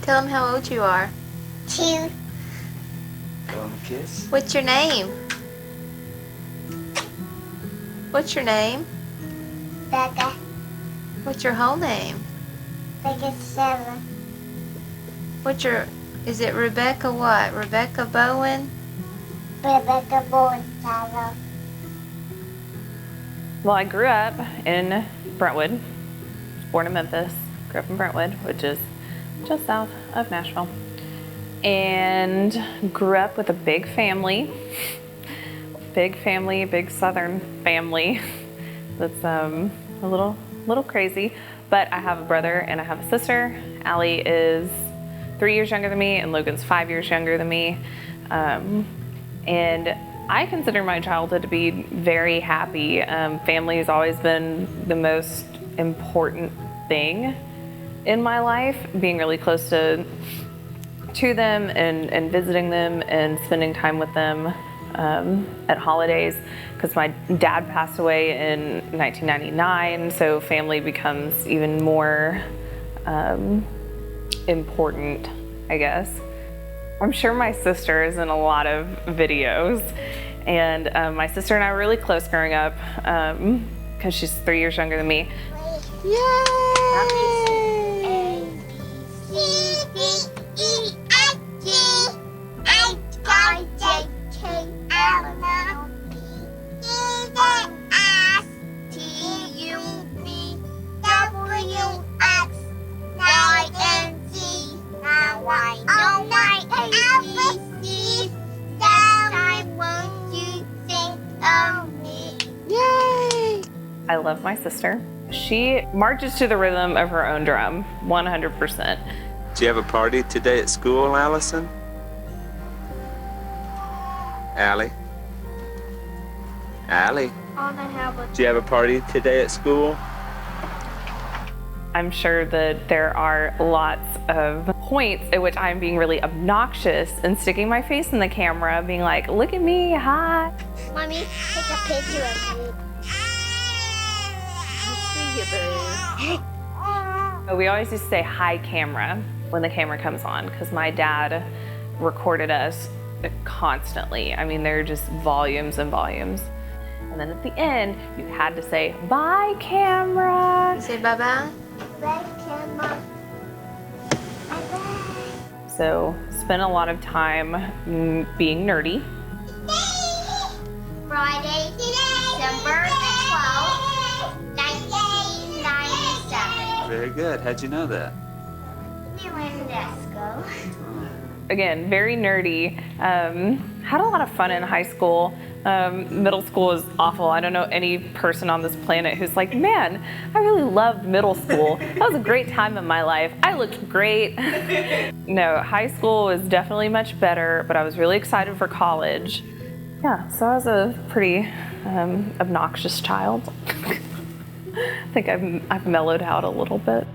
Tell them how old you are. 2. Give them a kiss. What's your name? What's your name? Becca. What's your whole name? Becca 7. Is it Rebecca what? Rebecca Bowen? Rebecca Bowen Tyler. Well, I grew up in Brentwood, born in Memphis, grew up in Brentwood, which is just south of Nashville, and grew up with a big family, big Southern family that's a little crazy, but I have a brother and I have a sister. Allie is 3 years younger than me and Logan's 5 years younger than me, and I consider my childhood to be very happy. Family has always been the most important thing in my life, being really close to them and visiting them and spending time with them at holidays, because my dad passed away in 1999, so family becomes even more important, I guess. I'm sure my sister is in a lot of videos, and my sister and I were really close growing up because she's 3 years younger than me. Yay! I love my sister. She marches to the rhythm of her own drum, 100%. Do you have a party today at school, Allison? Allie? Allie? Do you have a party today at school? I'm sure that there are lots of points at which I'm being really obnoxious and sticking my face in the camera, being like, look at me, hi. Mommy, take a picture of me. We always used to say hi camera when the camera comes on, because my dad recorded us constantly. I mean, there are just volumes and volumes. And then at the end, you had to say bye camera. You say bye-bye? Bye, camera. Bye-bye. So spent a lot of time being nerdy. Friday, December 12th, 1997. Very good. How'd you know that? We went to Desco. Again, very nerdy. Had a lot of fun in high school. Middle school was awful. I don't know any person on this planet who's like, man, I really loved middle school. That was a great time in my life. I looked great. No, high school was definitely much better, but I was really excited for college. Yeah, so I was a pretty obnoxious child. I think I've mellowed out a little bit.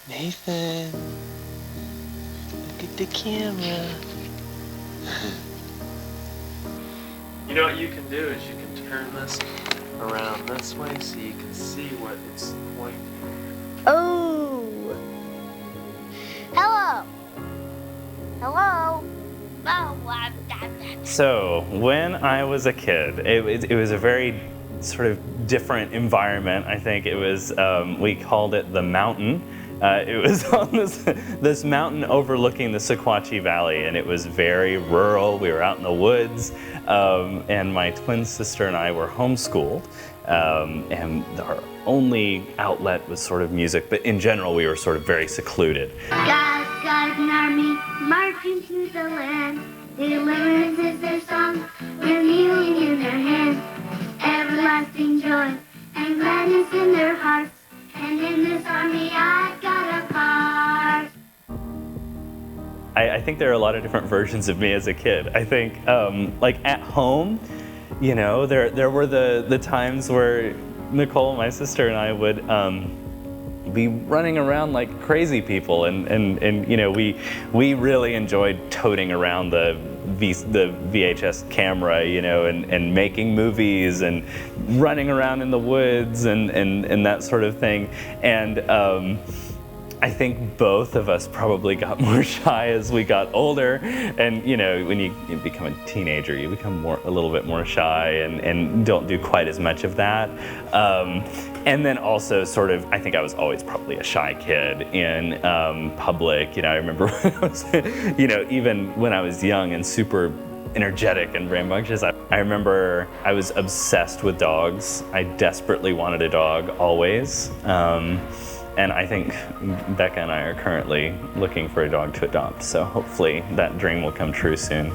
Nathan, look at the camera. You know what you can do is you can turn this around this way so you can see what it's pointing. Oh. Hello. Hello. So when I was a kid, it was a very sort of different environment. I think it was, we called it the mountain. It was on this mountain overlooking the Sequatchie Valley, and it was very rural. We were out in the woods, and my twin sister and I were homeschooled, and our only outlet was sort of music, but in general we were sort of very secluded. God's got an army marching through the land. Deliverance is their song, with healing in their hands. Everlasting joy and gladness in their hearts. And in this army I've got a part. I think there are a lot of different versions of me as a kid. I think, like at home, you know, there were the times where Nicole, my sister, and I be running around like crazy people, and you know, we really enjoyed toting around the VHS camera, you know, and making movies and running around in the woods and that sort of thing. And I think both of us probably got more shy as we got older. And you know, when you become a teenager, you become a little bit more shy and don't do quite as much of that. And then also sort of, I think I was always probably a shy kid in public. You know, I remember when I was, you know, even when I was young and super energetic and rambunctious, I remember I was obsessed with dogs. I desperately wanted a dog, always. And I think Becca and I are currently looking for a dog to adopt, so hopefully that dream will come true soon.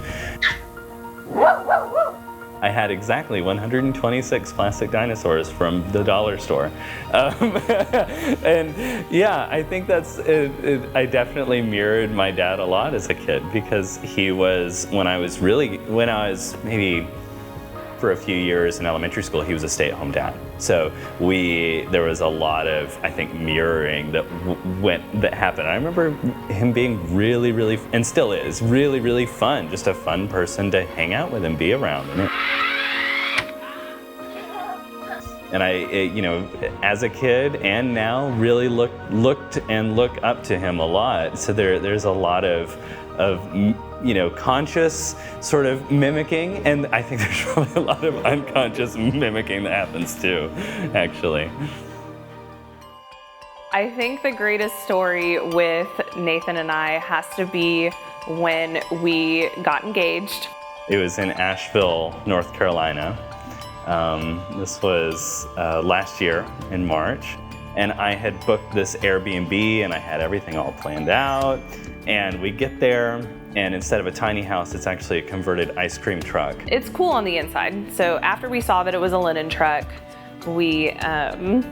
I had exactly 126 plastic dinosaurs from the dollar store. And yeah, I think that's, I definitely mirrored my dad a lot as a kid, because he was, when I was maybe for a few years in elementary school, he was a stay-at-home dad. So there was a lot of, I think, mirroring that happened. I remember him being really, and still is, really fun, just a fun person to hang out with and be around. And I, you know, as a kid and now, really looked and look up to him a lot. So there's a lot of you know, conscious sort of mimicking, and I think there's probably a lot of unconscious mimicking that happens too, actually. I think the greatest story with Nathan and I has to be when we got engaged. It was in Asheville, North Carolina. This was last year in March, and I had booked this Airbnb and I had everything all planned out. And we get there, and instead of a tiny house, it's actually a converted ice cream truck. It's cool on the inside. So after we saw that it was a linen truck, we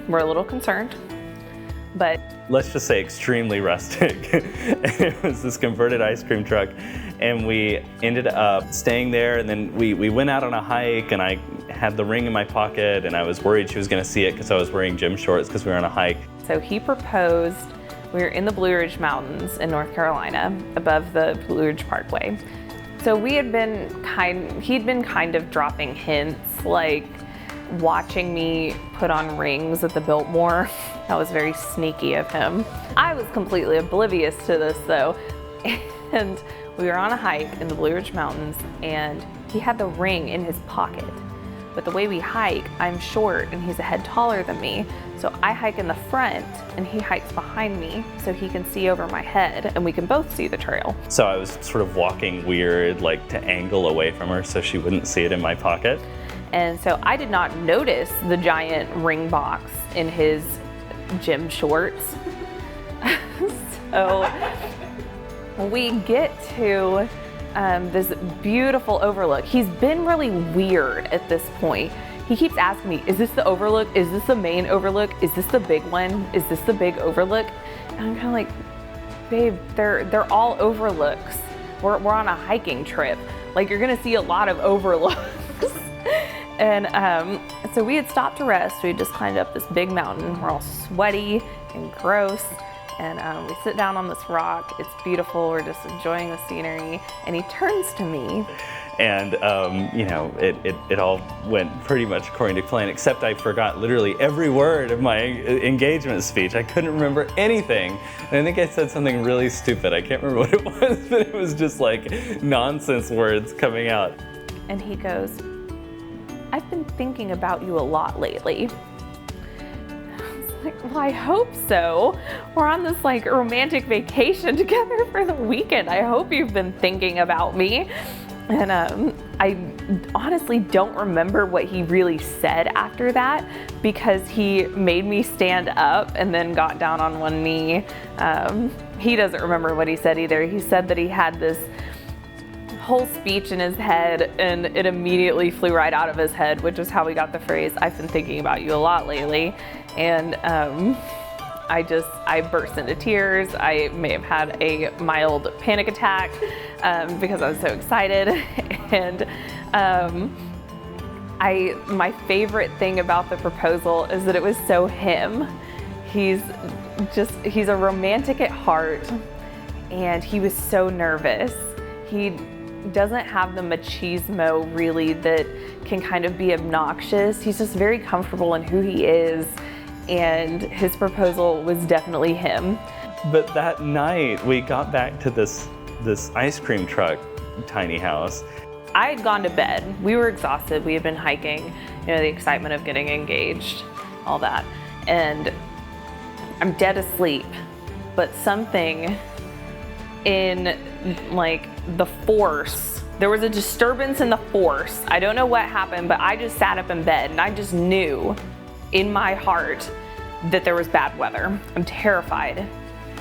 were a little concerned, but let's just say extremely rustic. It was this converted ice cream truck, and we ended up staying there, and then we went out on a hike, and I had the ring in my pocket, and I was worried she was gonna see it because I was wearing gym shorts because we were on a hike. So he proposed. We were in the Blue Ridge Mountains in North Carolina, above the Blue Ridge Parkway. So he'd been kind of dropping hints, like watching me put on rings at the Biltmore. That was very sneaky of him. I was completely oblivious to this though. And we were on a hike in the Blue Ridge Mountains, and he had the ring in his pocket. But the way we hike, I'm short and he's a head taller than me. So I hike in the front and he hikes behind me so he can see over my head and we can both see the trail. So I was sort of walking weird, like to angle away from her so she wouldn't see it in my pocket. And so I did not notice the giant ring box in his gym shorts. So we get to this beautiful overlook. He's been really weird at this point. He keeps asking me, is this the overlook? Is this the main overlook? Is this the big one? Is this the big overlook? And I'm kind of like, babe, they're all overlooks. We're on a hiking trip. Like, you're gonna see a lot of overlooks. And so we had stopped to rest. We had just climbed up this big mountain. We're all sweaty and gross. And we sit down on this rock. It's beautiful. We're just enjoying the scenery. And he turns to me. And you know, it all went pretty much according to plan, except I forgot literally every word of my engagement speech. I couldn't remember anything. And I think I said something really stupid. I can't remember what it was, but it was just like nonsense words coming out. And he goes, I've been thinking about you a lot lately. Like, well, I hope so. We're on this like romantic vacation together for the weekend. I hope you've been thinking about me. And I honestly don't remember what he really said after that, because he made me stand up and then got down on one knee. He doesn't remember what he said either. He said that he had this whole speech in his head and it immediately flew right out of his head, which is how we got the phrase, I've been thinking about you a lot lately. And I burst into tears. I may have had a mild panic attack because I was so excited. And my favorite thing about the proposal is that it was so him. He's he's a romantic at heart, and he was so nervous. He doesn't have the machismo really that can kind of be obnoxious. He's just very comfortable in who he is, and his proposal was definitely him. But that night we got back to this ice cream truck tiny house. I had gone to bed. We were exhausted. We had been hiking, the excitement of getting engaged, all that. And I'm dead asleep, but something in like the force, there was a disturbance in the force. I don't know what happened, but I just sat up in bed and I just knew in my heart that there was bad weather. I'm terrified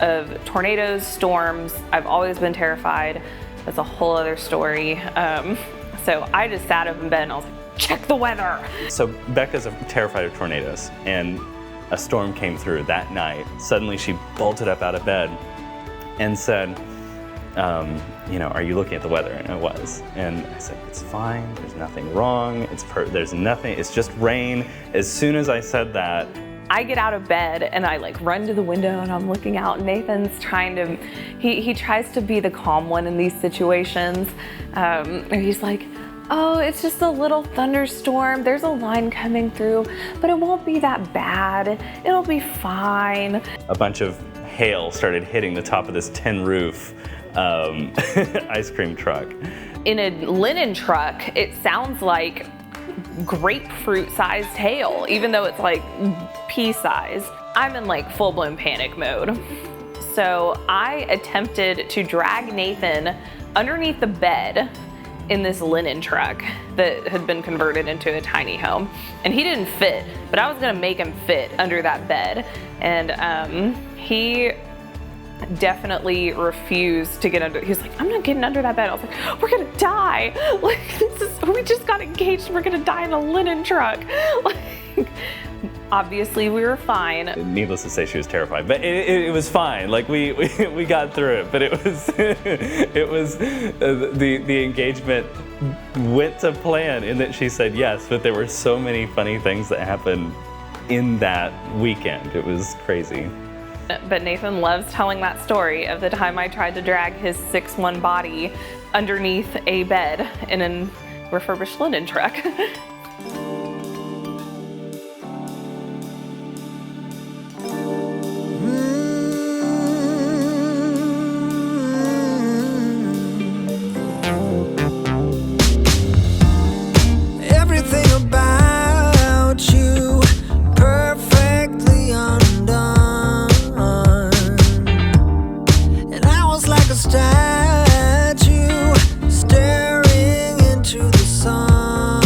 of tornadoes, storms. I've always been terrified. That's a whole other story. So I just sat up in bed and I was like, check the weather. So Becca's terrified of tornadoes, and a storm came through that night. Suddenly she bolted up out of bed and said, are you looking at the weather? And I was. And I said, it's fine, there's nothing wrong, there's nothing, it's just rain. As soon as I said that, I get out of bed and I run to the window and I'm looking out. Nathan's trying to, he tries to be the calm one in these situations. And he's like, oh, it's just a little thunderstorm. There's a line coming through, but it won't be that bad. It'll be fine. A bunch of hail started hitting the top of this tin roof ice cream truck. In a linen truck, it sounds like grapefruit-sized hail, even though it's pea-size. I'm in full-blown panic mode. So I attempted to drag Nathan underneath the bed in this linen truck that had been converted into a tiny home. And he didn't fit, but I was gonna make him fit under that bed. And he definitely refused to get under. He's like, I'm not getting under that bed. I was like, we're gonna die. We just got engaged. We're gonna die in a linen truck. Obviously we were fine. Needless to say, she was terrified, but it was fine. We got through it, but it was the engagement went to plan in that she said yes, but there were so many funny things that happened in that weekend. It was crazy. But Nathan loves telling that story of the time I tried to drag his 6'1" body underneath a bed in a refurbished linen truck. Everything about you perfectly undone, and I was like a statue staring into the sun.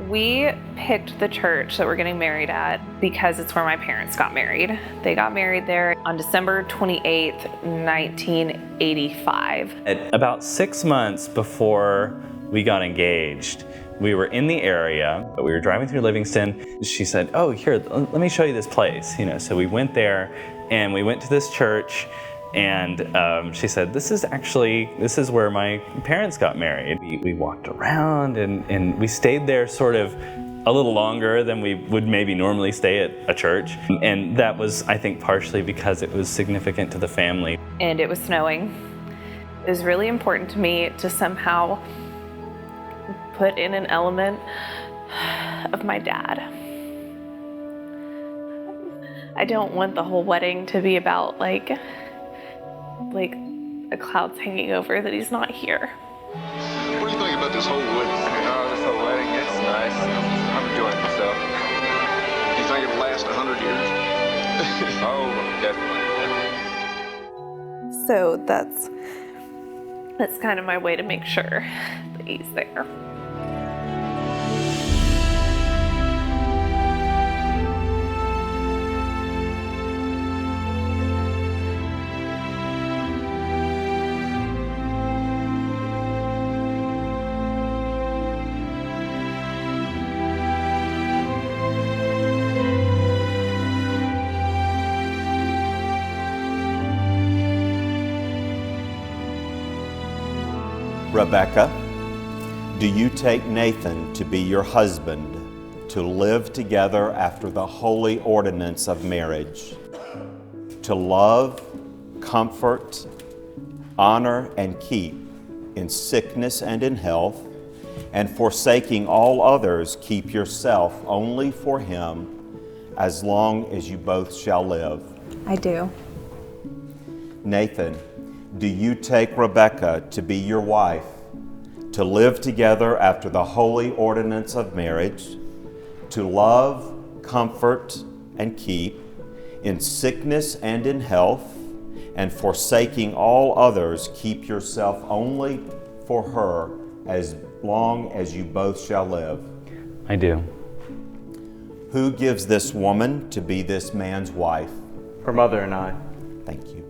We picked the church that we're getting married at because it's where my parents got married. They got married there on December 28th, 1985. At about 6 months before we got engaged, we were in the area, but we were driving through Livingston. She said, "Oh, here, let me show you this place." So we went there and we went to this church. And she said, this is where my parents got married. We walked around and we stayed there sort of a little longer than we would maybe normally stay at a church. And that was, I think, partially because it was significant to the family. And it was snowing. It was really important to me to somehow put in an element of my dad. I don't want the whole wedding to be about like a cloud's hanging over that he's not here. What do you think about this whole wedding? Oh, this whole wedding, it's nice. I'm enjoying myself. Do you think it'll last 100 years? Oh, definitely. So that's kind of my way to make sure that he's there. Rebecca, do you take Nathan to be your husband, to live together after the holy ordinance of marriage, to love, comfort, honor, and keep in sickness and in health, and forsaking all others, keep yourself only for him, as long as you both shall live? I do. Nathan, do you take Rebecca to be your wife, to live together after the holy ordinance of marriage, to love, comfort, and keep in sickness and in health, and forsaking all others, keep yourself only for her as long as you both shall live? I do. Who gives this woman to be this man's wife? Her mother and I. Thank you.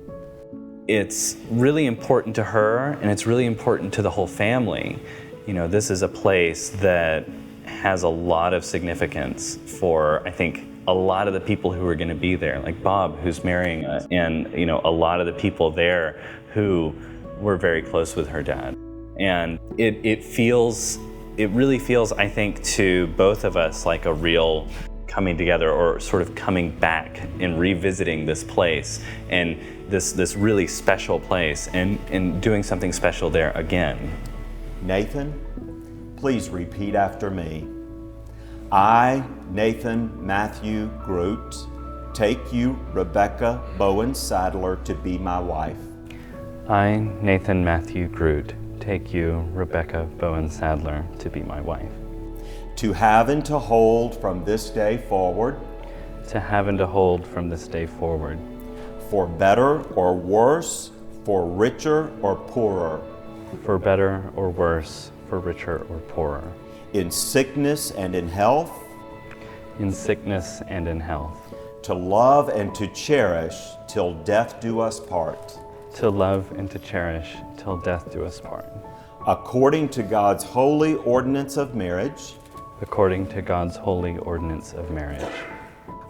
It's really important to her, and it's really important to the whole family. This is a place that has a lot of significance for, I think, a lot of the people who are going to be there, like Bob, who's marrying us, and a lot of the people there who were very close with her dad. And it really feels, I think, to both of us like a real coming together, or sort of coming back and revisiting this place and this really special place, and doing something special there again. Nathan, please repeat after me. I, Nathan Matthew Groot, take you, Rebecca Bowen Sadler, to be my wife. I, Nathan Matthew Groot, take you, Rebecca Bowen Sadler, to be my wife. To have and to hold from this day forward. To have and to hold from this day forward. For better or worse, for richer or poorer. For better or worse, for richer or poorer. In sickness and in health. In sickness and in health. To love and to cherish till death do us part. To love and to cherish till death do us part. According to God's holy ordinance of marriage. According to God's holy ordinance of marriage.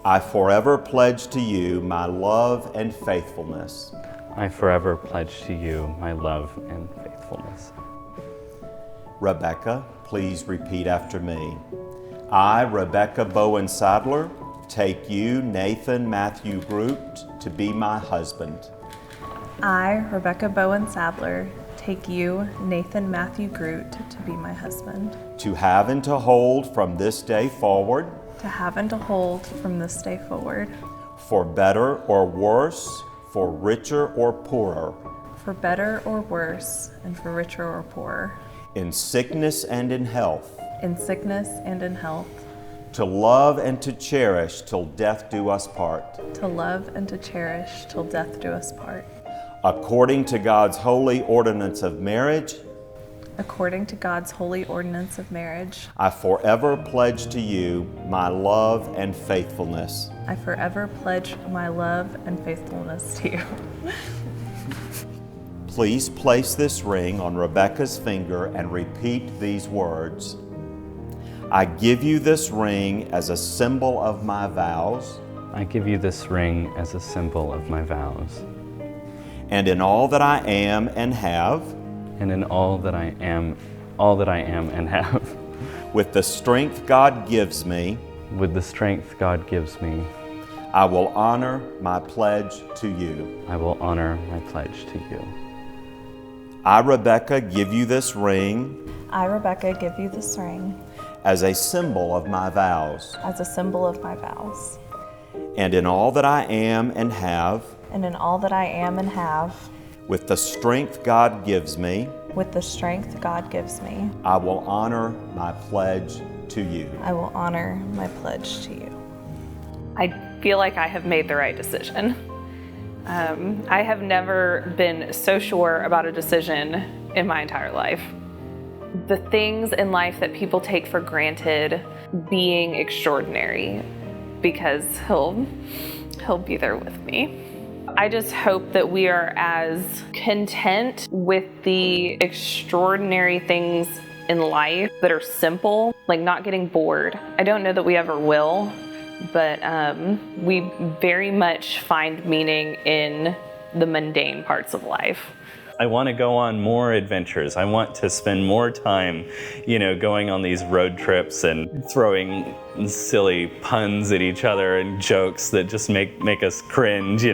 I forever pledge to you my love and faithfulness. I forever pledge to you my love and faithfulness. Rebecca, please repeat after me. I, Rebecca Bowen Sadler, take you, Nathan Matthew Groot, to be my husband. I, Rebecca Bowen Sadler, take you, Nathan Matthew Groot, to be my husband. To have and to hold from this day forward. To have and to hold from this day forward. For better or worse, for richer or poorer. For better or worse, and for richer or poorer. In sickness and in health. In sickness and in health. To love and to cherish till death do us part. To love and to cherish till death do us part. According to God's holy ordinance of marriage. according to God's holy ordinance of marriage. I forever pledge to you my love and faithfulness. I forever pledge my love and faithfulness to you. Please place this ring on Rebecca's finger and repeat these words. I give you this ring as a symbol of my vows. I give you this ring as a symbol of my vows. And in all that I am and have. And in all that I am and have. With the strength God gives me. With the strength God gives me. I will honor my pledge to you. I will honor my pledge to you. I, Rebecca, give you this ring. I, Rebecca, give you this ring. As a symbol of my vows. As a symbol of my vows. And in all that I am and have. And in all that I am and have. With the strength God gives me. With the strength God gives me. I will honor my pledge to you. I will honor my pledge to you. I feel like I have made the right decision. I have never been so sure about a decision in my entire life. The things in life that people take for granted being extraordinary because he'll be there with me. I just hope that we are as content with the extraordinary things in life that are simple, like not getting bored. I don't know that we ever will, but we very much find meaning in the mundane parts of life. I want to go on more adventures. I want to spend more time, going on these road trips and throwing silly puns at each other and jokes that just make us cringe,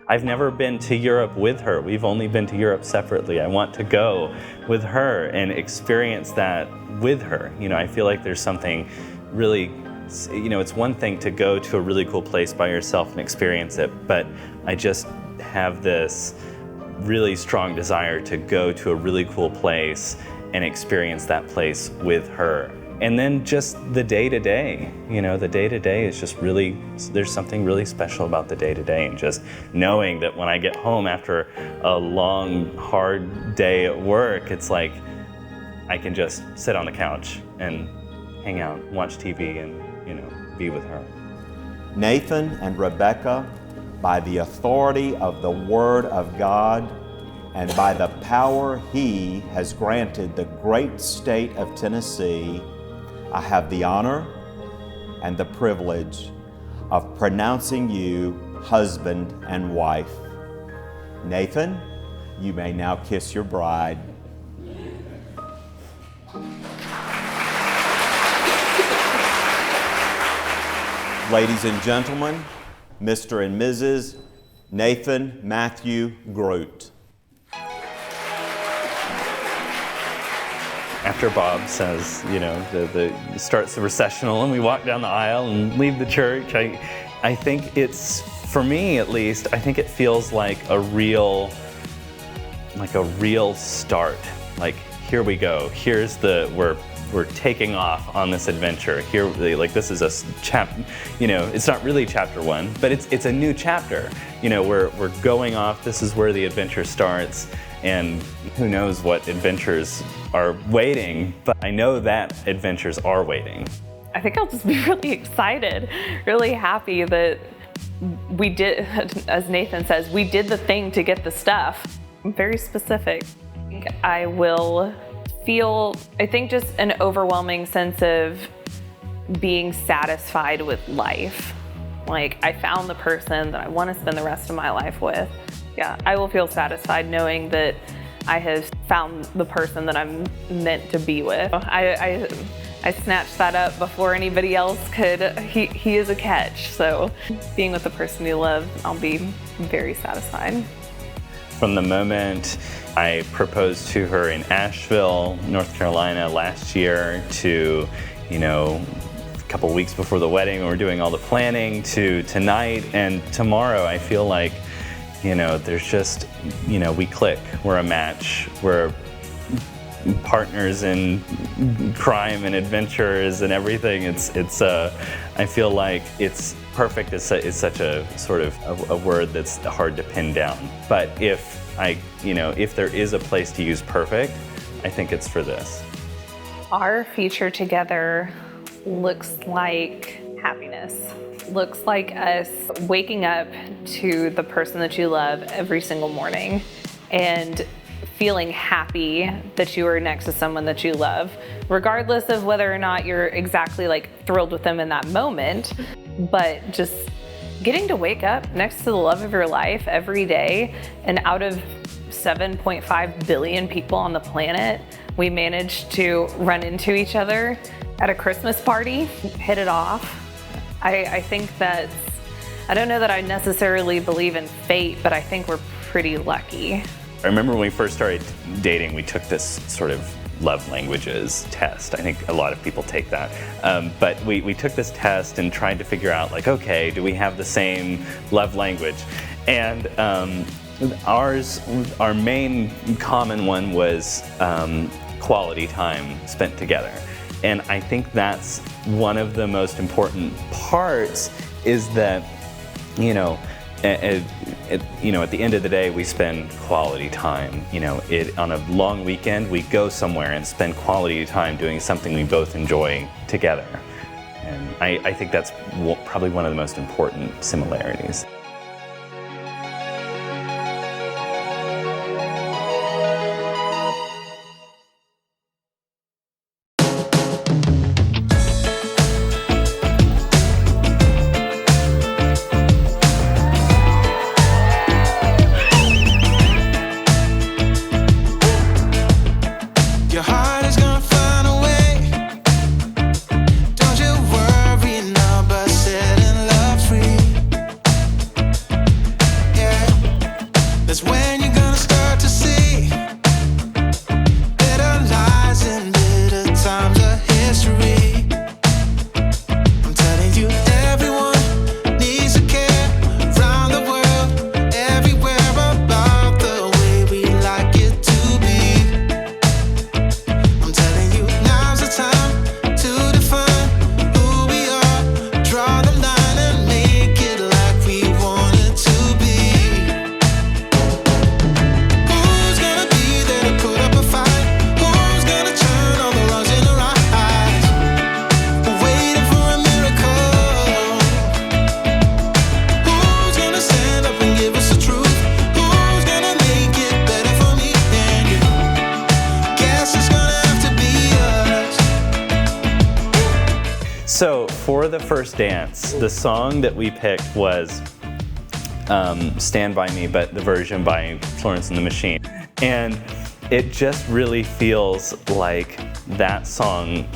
I've never been to Europe with her. We've only been to Europe separately. I want to go with her and experience that with her. I feel like there's something really, it's one thing to go to a really cool place by yourself and experience it, but I just have this really strong desire to go to a really cool place and experience that place with her. And then just the day-to-day, the day-to-day is just really, there's something really special about the day-to-day, and just knowing that when I get home after a long, hard day at work, it's like I can just sit on the couch and hang out, watch TV, and, be with her. Nathan and Rebecca, by the authority of the Word of God and by the power He has granted the great state of Tennessee, I have the honor and the privilege of pronouncing you husband and wife. Nathan, you may now kiss your bride. Ladies and gentlemen, Mr. and Mrs. Nathan Matthew Groot. After Bob says, starts the recessional and we walk down the aisle and leave the church, I think it's, for me at least, I think it feels like a real start. Like, here we go. Here's we're taking off on this adventure. Here, this is a it's not really chapter 1, but it's a new chapter. We're going off. This is where the adventure starts, and who knows what adventures are waiting, but I know that adventures are waiting. I think I'll just be really excited, really happy that we did, as Nathan says, we did the thing to get the stuff. I'm very specific. I will feel, just an overwhelming sense of being satisfied with life. Like, I found the person that I want to spend the rest of my life with. Yeah, I will feel satisfied knowing that I have found the person that I'm meant to be with. I snatched that up before anybody else could. He is a catch. So being with the person you love, I'll be very satisfied. From the moment I proposed to her in Asheville, North Carolina last year, to, a couple weeks before the wedding when we're doing all the planning, to tonight and tomorrow, I feel like, there's just, we click. We're a match. We're partners in crime and adventures and everything. I feel like it's perfect is such a sort of a word that's hard to pin down. But if there is a place to use perfect, I think it's for this. Our future together looks like happiness. Looks like us waking up to the person that you love every single morning and feeling happy that you are next to someone that you love, regardless of whether or not you're exactly like thrilled with them in that moment, but just getting to wake up next to the love of your life every day. And out of 7.5 billion people on the planet, we managed to run into each other at a Christmas party, hit it off. I think that's, I don't know that I necessarily believe in fate, but I think we're pretty lucky. I remember when we first started dating, we took this sort of love languages test. I think a lot of people take that. But we took this test and tried to figure out, like, okay, do we have the same love language? And our main common one was quality time spent together. And I think that's one of the most important parts, is that, at the end of the day, we spend quality time. On a long weekend, we go somewhere and spend quality time doing something we both enjoy together. And I think that's probably one of the most important similarities. So for the first dance, the song that we picked was Stand By Me, but the version by Florence and the Machine. And it just really feels like that song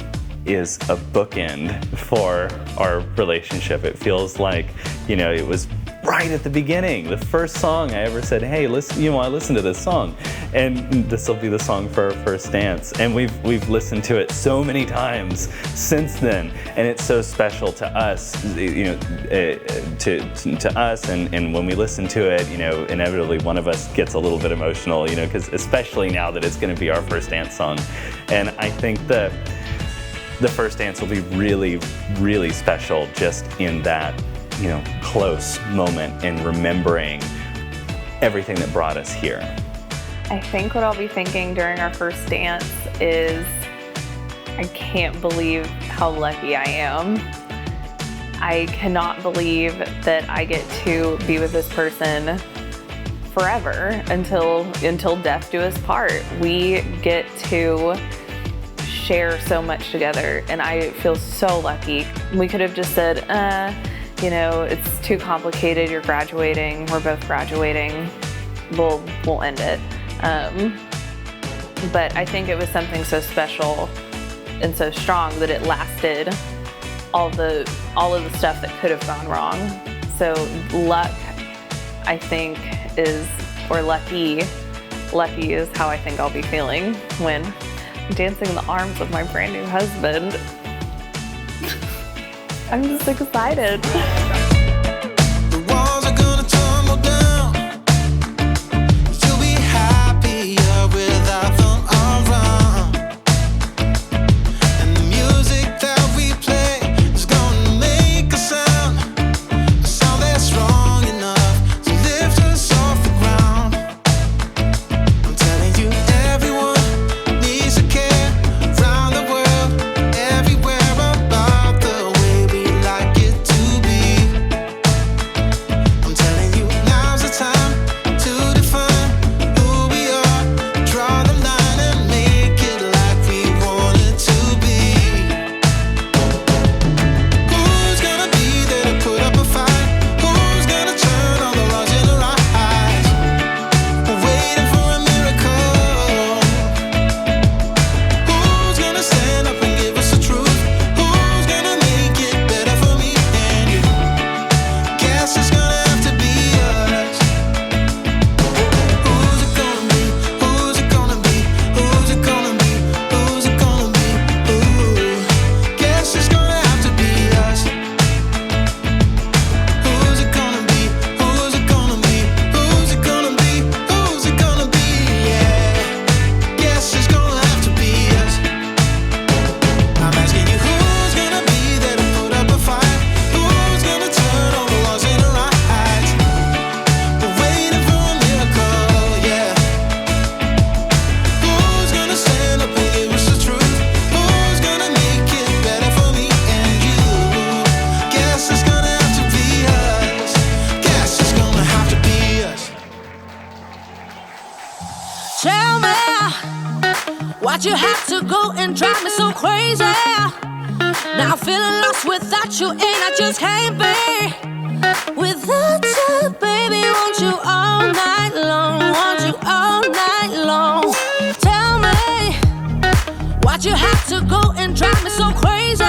is a bookend for our relationship. It feels like, it was right at the beginning. The first song I ever said, hey, listen, I listen to this song. And this will be the song for our first dance. And we've listened to it so many times since then. And it's so special to us, to us. And when we listen to it, inevitably one of us gets a little bit emotional, because especially now that it's going to be our first dance song. And I think that the first dance will be really, really special just in that, close moment and remembering everything that brought us here. I think what I'll be thinking during our first dance is, I can't believe how lucky I am. I cannot believe that I get to be with this person forever until death do us part. We get to share so much together, and I feel so lucky. We could have just said, it's too complicated, you're graduating, we're both graduating, we'll end it. But I think it was something so special and so strong that it lasted all of the stuff that could have gone wrong. So luck, I think, lucky is how I think I'll be feeling when I'm dancing in the arms of my brand new husband. I'm just excited. The walls are gonna tumble down. You'll be happier without them around. And the music that we play is gonna make a sound that's strong enough to lift us off the ground. I'm telling you, everyone needs Why'd you have to go and drive me so crazy? Now I'm feeling lost without you, and I just can't be without you, baby. Want you all night long, want you all night long. Tell me, why'd you have to go and drive me so crazy?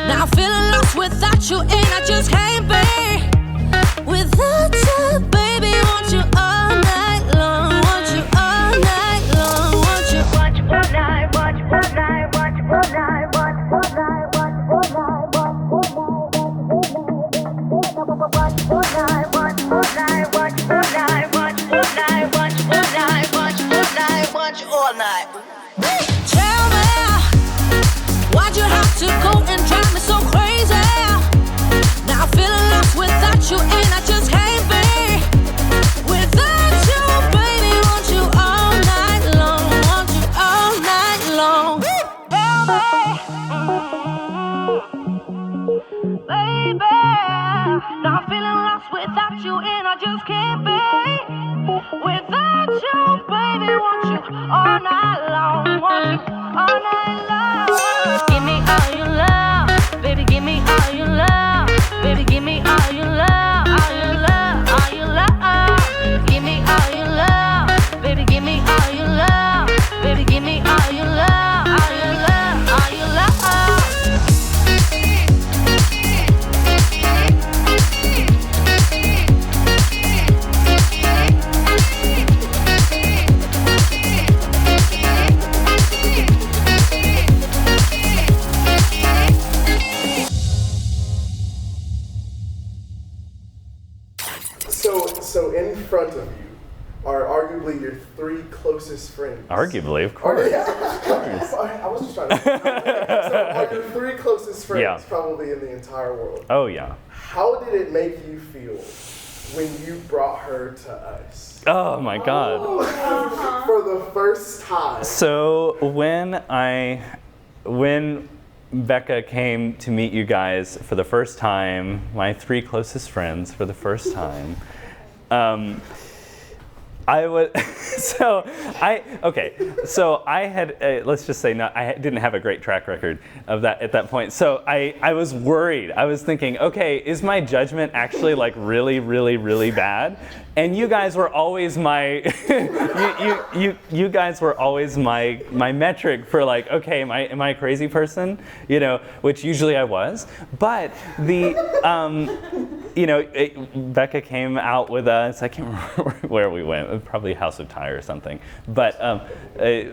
Now I'm feeling lost without you, and I just can't be without you, baby. Want you all night long, want you all night long, want you all night, watch all night, watch all night, watch all night, watch all night, watch all night, watch all night, watch all night, watch all night, watch all night, watch all night, watch all night. Tell me, why'd you have to go and drive me so crazy? Now I'm feeling lost without you, and I just can't be without you, baby. Want you all night long, want you all night long. Tell me, baby. Now I'm feeling lost without you, and I just can't be without you, baby. Want you all night long, want you all night long. Give me all your love, baby. Give me all your love, baby. Give me all your love, all your love, all your love. Give me all your love, baby. Give me all your love, baby. Give me all your love, all your love, all your love. So in front of you are arguably your three closest friends. Arguably, of course. Yeah. I was just trying to. So are your three closest friends probably in the entire world? Oh, yeah. How did it make you feel when you brought her to us? Oh, my God. For the first time. So when Becca came to meet you guys for the first time, my three closest friends for the first time, I was, so I had, let's just say I didn't have a great track record of that at that point. So I was worried. I was thinking, okay, is my judgment actually like really, really, really bad? And you guys were always my, you guys were always my metric for like, okay, am I a crazy person? You know, which usually I was. But the, Becca came out with us. I can't remember where we went. Probably House of Thai or something, but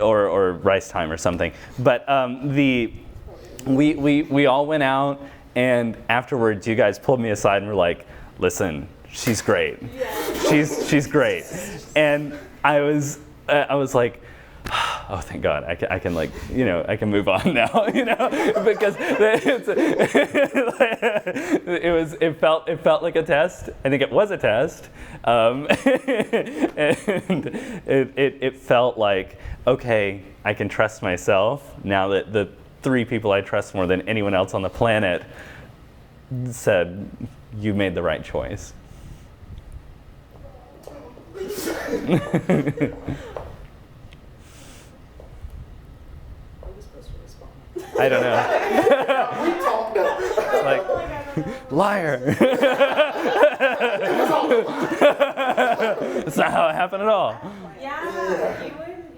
or Rice Time or something. But we all went out, and afterwards, you guys pulled me aside and were like, "Listen, she's great. She's great." And I was like, oh, thank God, I can like, I can move on now, because it felt like a test. I think it was a test, and it felt like, okay, I can trust myself now that the three people I trust more than anyone else on the planet said, you made the right choice. I don't know. We talked now. It's like, liar. That's not how it happened at all. Yeah,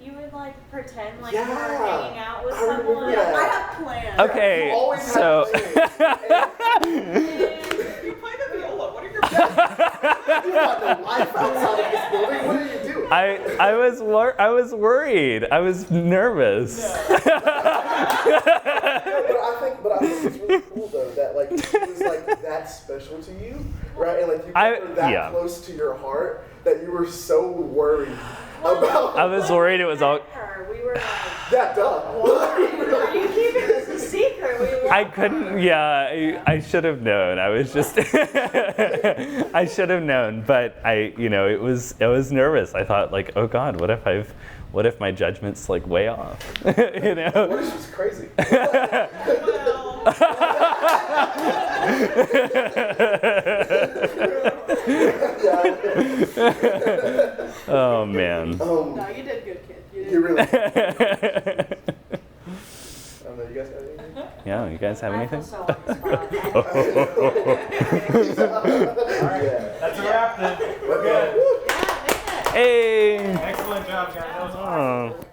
you would like pretend like you were hanging out with someone. I have plans. Okay, so. You play the viola. What are your plans? You have no life outside of this building. What are you doing? I was worried. I was nervous. But I think it's really cool though that like she was like that special to you, right? And like you kept her that close to your heart that you were so worried about. I was worried it was all. We were like, yeah, duh. Are you keeping this a secret? I couldn't. Yeah, I should have known. I was just. I should have known, but I was nervous. I thought like, oh God, what if my judgment's like way off? What if she's crazy? Oh man. No, you did good, kid. You really did. You guys got anything? Yeah, you guys have anything? So on the spot. That's a wrap then. We're good. Hey! Excellent job, guys. That was awesome. Oh.